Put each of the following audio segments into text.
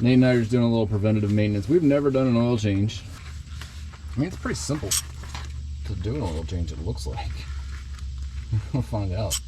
Nate and I are just doing a little preventative maintenance. We've never done an oil change. I mean, it's pretty simple to do an oil change, it looks like. We'll find out.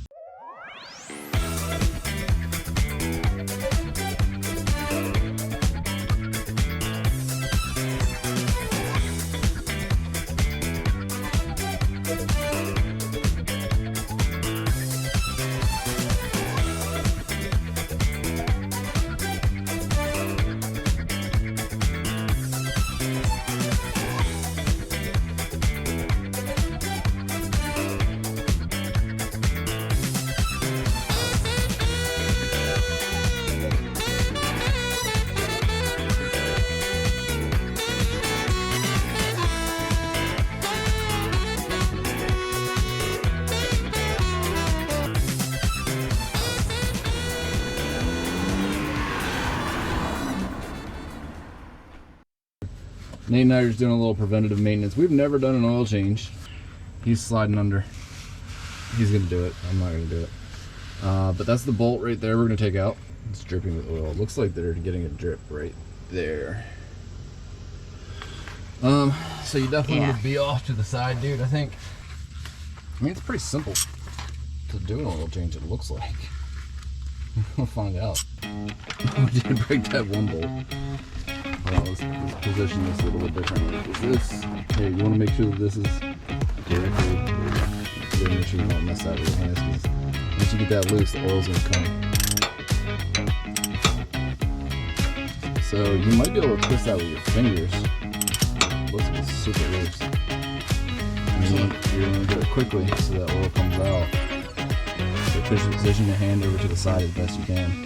Nate and I are just doing a little preventative maintenance. We've never done an oil change. He's sliding under. He's gonna do it. I'm not gonna do it. But that's the bolt right there we're gonna take out. It's dripping with oil. It looks like they're getting a drip right there. So you definitely want to be off to the side, dude, I think. I mean, it's pretty simple to do an oil change, it looks like. We'll find out. We did break that one bolt. Let's position this a little bit different. Is this, hey, you want to make sure that this is directly, you make sure you don't mess that with your hands, because once you get that loose, the oil's going to come. So you might be able to twist that with your fingers. It looks like it's super loose. And you're going to do it quickly so that oil comes out. So position your hand over to the side as best you can.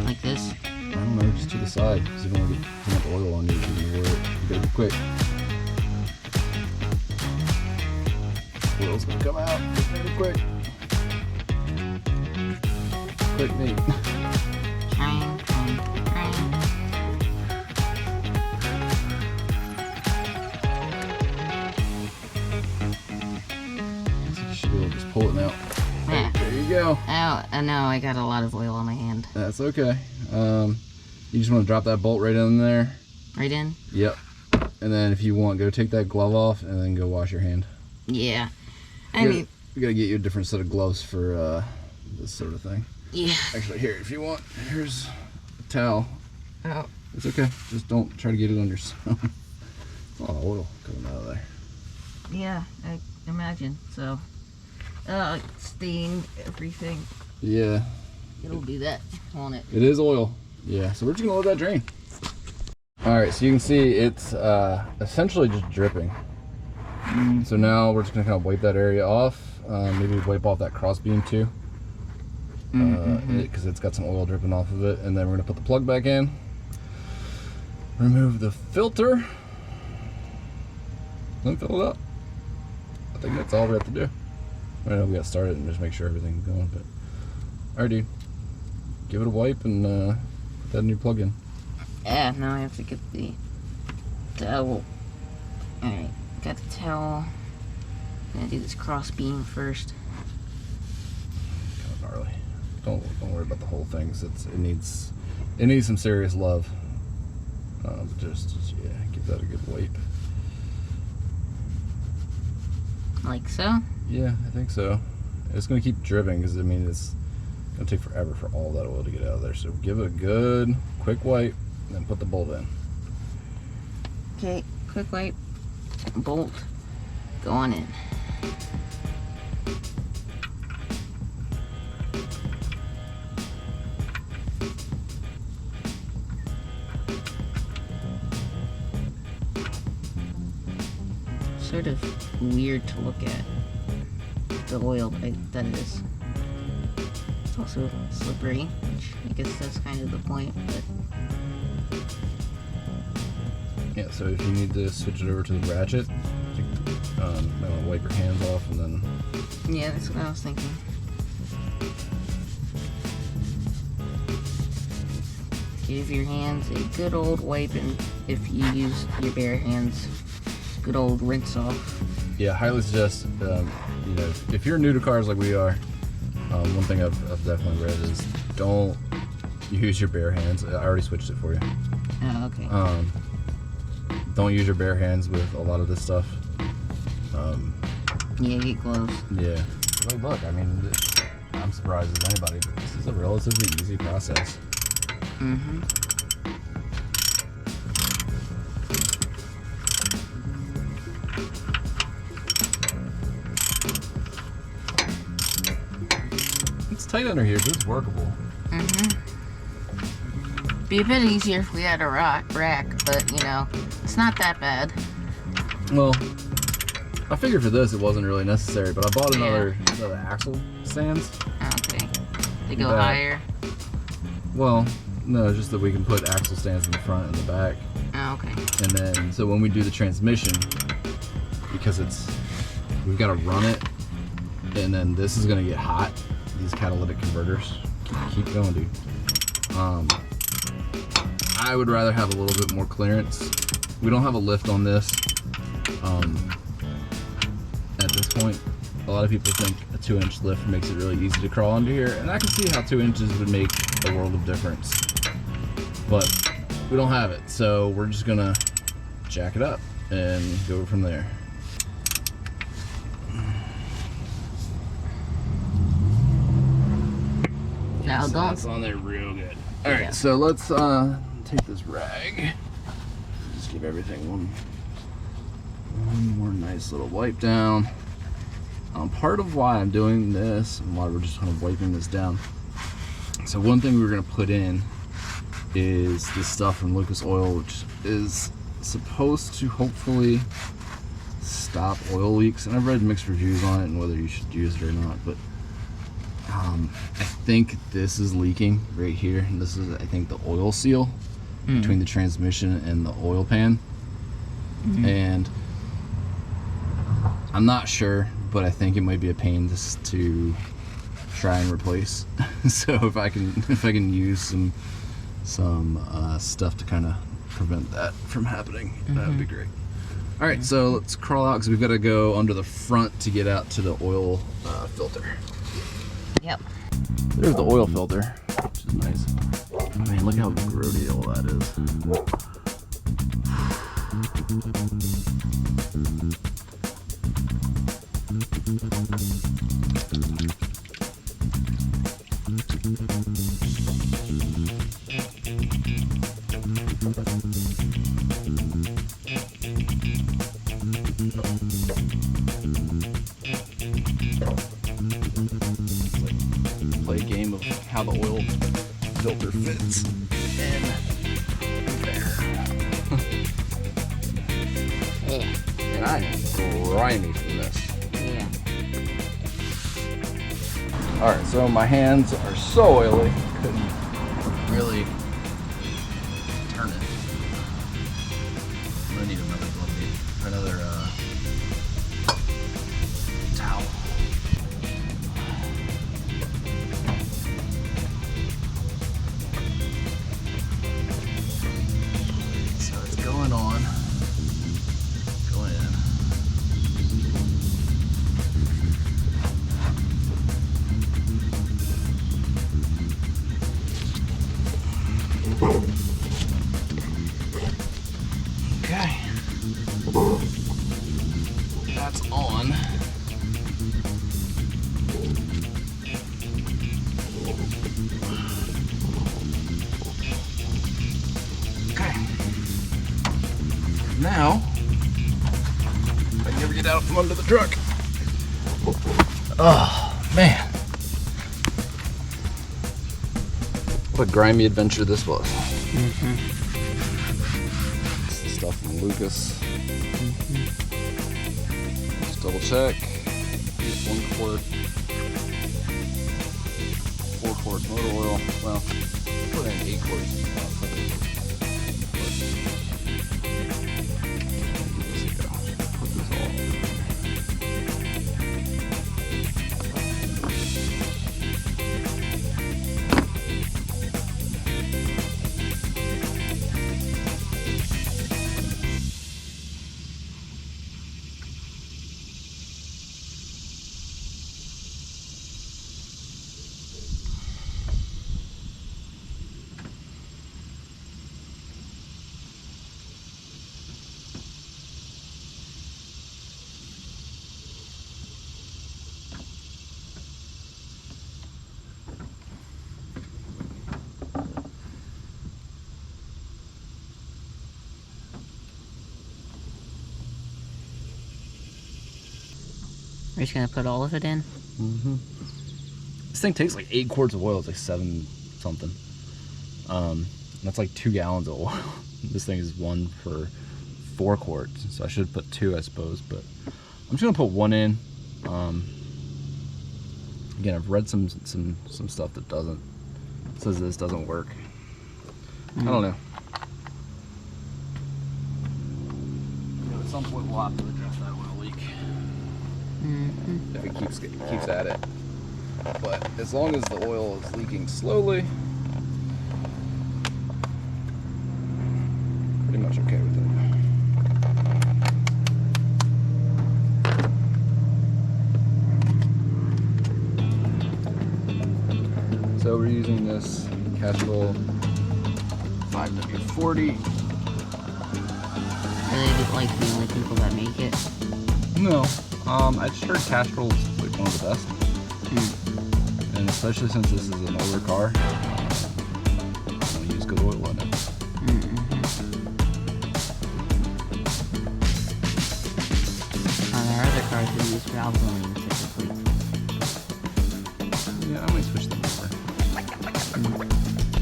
Like this? I don't know, just to the side, because you don't want to get too much oil on you. You gotta be quick. Oil's gonna come out. Get very quick. Quick, Nate. Trying. You should be able to just pull it now. Yeah. There you go. Oh, no, I got a lot of oil on my hand. That's okay. You just want to drop that bolt right in there. Right in? Yep. And then if you want, go take that glove off and then go wash your hand. Yeah. We gotta get you a different set of gloves for this sort of thing. Yeah. Actually, here, if you want, here's a towel. Oh. It's okay. Just don't try to get it on yourself. Oh, oil coming out of there. Yeah, I imagine. So, stained everything. Yeah. It'll do that, won't it? It is oil. Yeah, so we're just gonna let that drain. All right, so you can see it's essentially just dripping. So now we're just gonna kind of wipe that area off. Maybe wipe off that cross beam too, because it's got some oil dripping off of it. And then we're gonna put the plug back in. Remove the filter. Then fill it up. I think that's all we have to do. I know we got started and just make sure everything's going. But all right, dude, give it a wipe and put that new plug in. Yeah, now I have to get the towel. Alright, got the towel. I'm gonna do this cross beam first. Kind of gnarly. Don't worry about the whole thing. It needs some serious love. Just yeah, give that a good wipe. Like so? Yeah, I think so. It's gonna keep dripping because I mean it's gonna take forever for all that oil to get out of there. So give it a good quick wipe, and then put the bolt in. Okay, quick wipe, bolt, going in. Sort of weird to look at, the oil that it is. It's also slippery, which I guess that's kind of the point, but... Yeah, so if you need to switch it over to the ratchet, might want to wipe your hands off and then... Yeah, that's what I was thinking. Give your hands a good old wipe, and if you use your bare hands, good old rinse off. Yeah, highly suggest, you know, if you're new to cars like we are, one thing I've definitely read is don't use your bare hands. I already switched it for you. Oh, okay. Don't use your bare hands with a lot of this stuff. Yeah, get gloves. Yeah. Like, look, I mean, I'm surprised as anybody, but this is a relatively easy process. Mm-hmm. It's tight under here, but it's workable. Mm-hmm. Be a bit easier if we had a rack, but, you know, it's not that bad. Well, I figured for this it wasn't really necessary, but I bought another axle stands. Okay. They go higher? Well, no, just that we can put axle stands in the front and the back. Oh, okay. And then, so when we do the transmission, because we've got to run it, and then this is going to get hot, these catalytic converters. Keep going, dude. I would rather have a little bit more clearance. We don't have a lift on this. At this point, a lot of people think a 2-inch lift makes it really easy to crawl under here, and I can see how 2 inches would make a world of difference. But we don't have it, so we're just gonna jack it up and go from there. Now So don't. that's on there real good. All right, so let's take this rag. Just give everything one more nice little wipe down. Part of why I'm doing this and why we're just kind of wiping this down. So one thing we're gonna put in is this stuff from Lucas Oil, which is supposed to hopefully stop oil leaks. And I've read mixed reviews on it and whether you should use it or not, but I think this is leaking right here, and this is, I think, the oil seal between the transmission and the oil pan. And I'm not sure, but I think it might be a pain just to try and replace. So if I can use some stuff to kind of prevent that from happening, that would be great. All right, so let's crawl out because we've got to go under the front to get out to the oil filter. Yep. There's the oil filter, which is nice. I mean, look how grody all that is. Play a game of how the oil filter fits in there. And I am grimy from this. Yeah. Alright, so my hands are so oily, couldn't really turn it. I'm gonna need another glove, another towel. So it's going on. Going in. Okay. That's on. Okay. Now, if I can ever get out from under the truck. Oh, man. What a grimy adventure this was. It's the stuff from Lucas. Just double check. Use 1 quart. 4 quarts motor oil. Well, put in 8 quarts. Put this all over. We're just gonna put all of it in. This thing takes like 8 quarts of oil. It's like 7 something. That's like 2 gallons of oil. This thing is 1 for 4 quarts, so I should put 2, I suppose. But I'm just gonna put 1 in. Again, I've read some stuff that says this doesn't work. I don't know. At some point we'll have to address that oil leak. If it keeps at it. But as long as the oil is leaking slowly, pretty much okay with it. So we're using this Castrol 5W40. Are they like the only people that make it? No, I just heard Castrol's like one of the best. And especially since this is an older car, I'm gonna use good oil in it. On our other cars, we use Valvoline typically. Yeah, I might switch them over.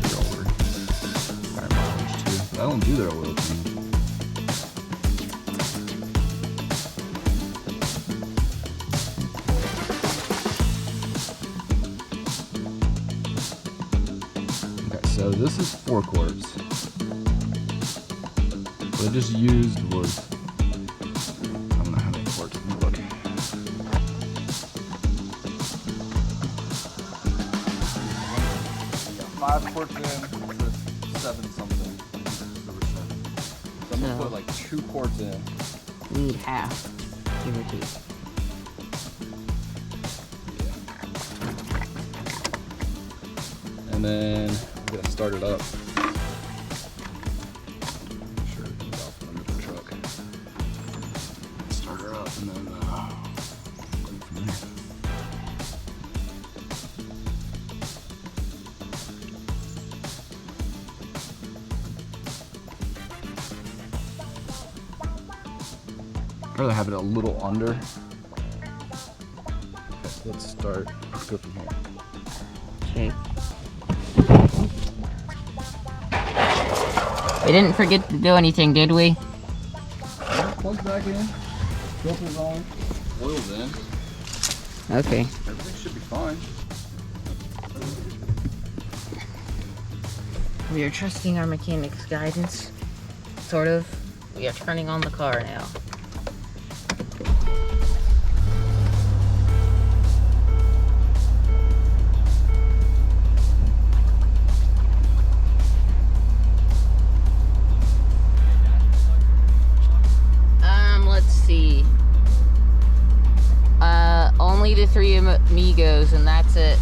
They're older. Higher mileage too. But I don't do their oil change. So this is 4 quarts. What I just used was, I don't know how many quarts. Let me look. Got 5 quarts in, so it's 7 something. Over 7. So I'm gonna put like 2 quarts in. We need half, give or take. And then I'm gonna start it up. Make sure it comes off under the truck. Start her up and then go from there. I'd rather have it a little under. Okay, let's start. Let's go from here. Okay. We didn't forget to do anything, did we? Plug's back in. Filter's on. Oil's in. Okay. Everything should be fine. We are trusting our mechanic's guidance. Sort of. We are turning on the car now. Let's see. Only the 3 amigos, and that's it.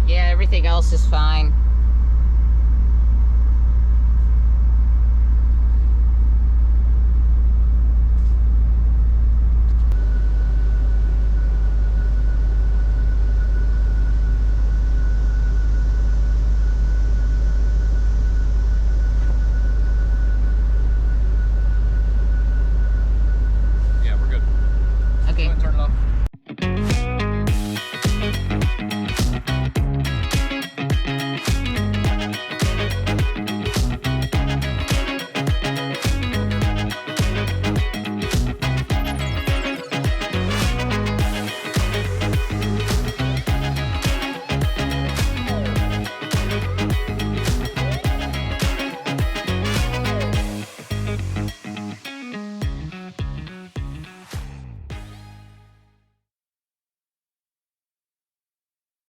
Yeah, everything else is fine. Yeah, we're good. Okay. Go ahead and turn it off.